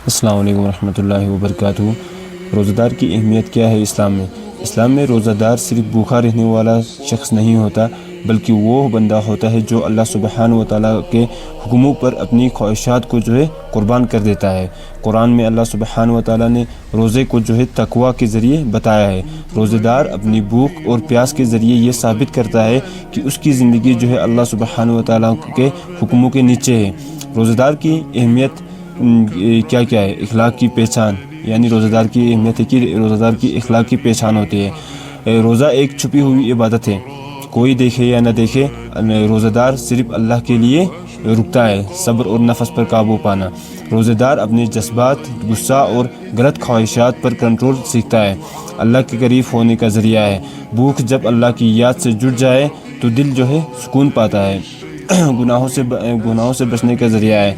السلام علیکم ورحمۃ اللہ وبرکاتہ۔ روزہ دار کی اہمیت کیا ہے اسلام میں؟ اسلام میں روزہ دار صرف بھوکا رہنے والا شخص نہیں ہوتا، بلکہ وہ بندہ ہوتا ہے جو اللہ سبحانہ و تعالیٰ کے حکموں پر اپنی خواہشات کو قربان کر دیتا ہے۔ قرآن میں اللہ سبحانہ و تعالیٰ نے روزے کو تقویٰ کے ذریعے بتایا ہے۔ روزہ دار اپنی بھوک اور پیاس کے ذریعے یہ ثابت کرتا ہے کہ اس کی زندگی اللہ سبحانہ و تعالیٰ کے حکموں کے نیچے ہے۔ روزہ دار کی اہمیت کیا ہے؟ اخلاق کی پہچان، یعنی روزہ دار کی اہمیت ہے کہ روزہ دار کی اخلاق کی پہچان ہوتی ہے۔ روزہ ایک چھپی ہوئی عبادت ہے، کوئی دیکھے یا نہ دیکھے روزہ دار صرف اللہ کے لیے رکتا ہے۔ صبر اور نفس پر قابو پانا، روزہ دار اپنے جذبات، غصہ اور غلط خواہشات پر کنٹرول سیکھتا ہے۔ اللہ کے قریب ہونے کا ذریعہ ہے۔ بھوک جب اللہ کی یاد سے جڑ جائے تو دل سکون پاتا ہے۔ گناہوں سے بچنے کا ذریعہ ہے۔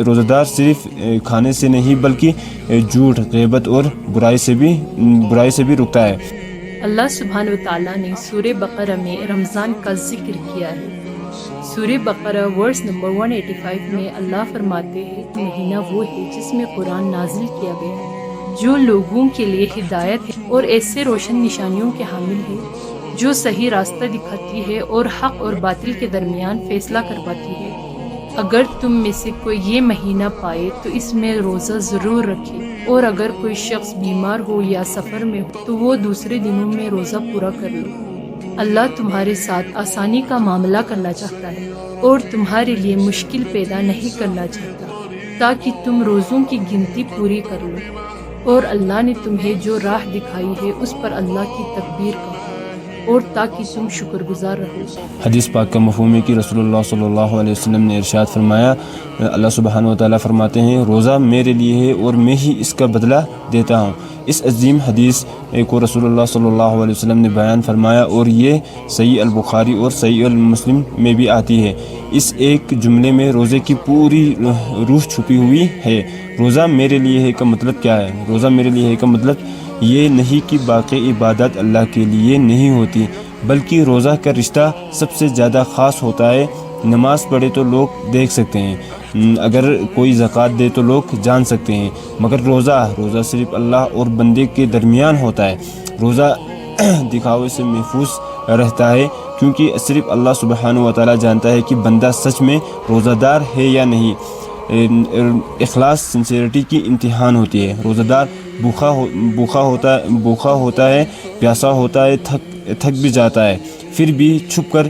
روزہ دار صرف کھانے سے نہیں بلکہ جھوٹ، غیبت اور برائی سے بھی رکتا ہے۔ اللہ سبحانہ و تعالیٰ نے سورہ بقرہ میں رمضان کا ذکر کیا ہے۔ سورہ بقرہ ورس نمبر 185 میں اللہ فرماتے ہیں کہ مہینہ وہ ہے جس میں قرآن نازل کیا گیا ہے، جو لوگوں کے لیے ہدایت ہے اور ایسے روشن نشانیوں کے حامل ہے جو صحیح راستہ دکھاتی ہے اور حق اور باطل کے درمیان فیصلہ کرواتی ہے۔ اگر تم میں سے کوئی یہ مہینہ پائے تو اس میں روزہ ضرور رکھے، اور اگر کوئی شخص بیمار ہو یا سفر میں ہو تو وہ دوسرے دنوں میں روزہ پورا کر لو۔ اللہ تمہارے ساتھ آسانی کا معاملہ کرنا چاہتا ہے اور تمہارے لیے مشکل پیدا نہیں کرنا چاہتا، تاکہ تم روزوں کی گنتی پوری کر لو، اور اللہ نے تمہیں جو راہ دکھائی ہے اس پر اللہ کی تکبیر کہو، اور تاکہ تم شکر گزار رہو۔ حدیث پاک کا مفہوم ہے کہ رسول اللہ صلی اللہ علیہ وسلم نے ارشاد فرمایا، اللہ سبحانہ و تعالیٰ فرماتے ہیں، روزہ میرے لیے ہے اور میں ہی اس کا بدلہ دیتا ہوں۔ اس عظیم حدیث کو رسول اللہ صلی اللہ علیہ وسلم نے بیان فرمایا، اور یہ صحیح البخاری اور صحیح المسلم میں بھی آتی ہے۔ اس ایک جملے میں روزے کی پوری روح چھپی ہوئی ہے۔ روزہ میرے لیے ہے کا مطلب کیا ہے؟ روزہ میرے لیے ہے کا مطلب یہ نہیں کہ باقی عبادت اللہ کے لیے نہیں ہوتی، بلکہ روزہ کا رشتہ سب سے زیادہ خاص ہوتا ہے۔ نماز پڑھے تو لوگ دیکھ سکتے ہیں، اگر کوئی زکوٰۃ دے تو لوگ جان سکتے ہیں، مگر روزہ صرف اللہ اور بندے کے درمیان ہوتا ہے۔ روزہ دکھاوے سے محفوظ رہتا ہے، کیونکہ صرف اللہ سبحانہ و تعالیٰ جانتا ہے کہ بندہ سچ میں روزہ دار ہے یا نہیں۔ اخلاص، سنسیئرٹی کی امتحان ہوتی ہے۔ روزہ دار بھوکا ہوتا ہے، پیاسا ہوتا ہے، تھک بھی جاتا ہے، پھر بھی چھپ کر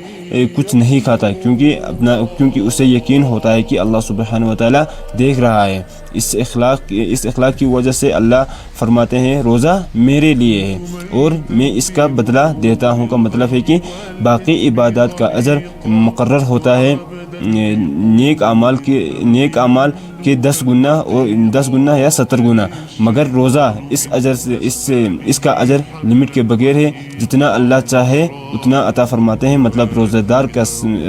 کچھ نہیں کھاتا، کیونکہ اسے یقین ہوتا ہے کہ اللہ سبحانہ و تعالیٰ دیکھ رہا ہے۔ اس اخلاق کی وجہ سے اللہ فرماتے ہیں، روزہ میرے لیے ہے اور میں اس کا بدلہ دیتا ہوں کا مطلب ہے کہ باقی عبادات کا اجر مقرر ہوتا ہے، نیک اعمال کے 10 گنا یا 70 گنا، مگر روزہ اس کا اجر لمٹ کے بغیر ہے، جتنا اللہ چاہے اتنا عطا فرماتے ہیں، مطلب روزہ دار کا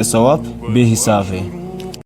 ثواب بے حساب ہے۔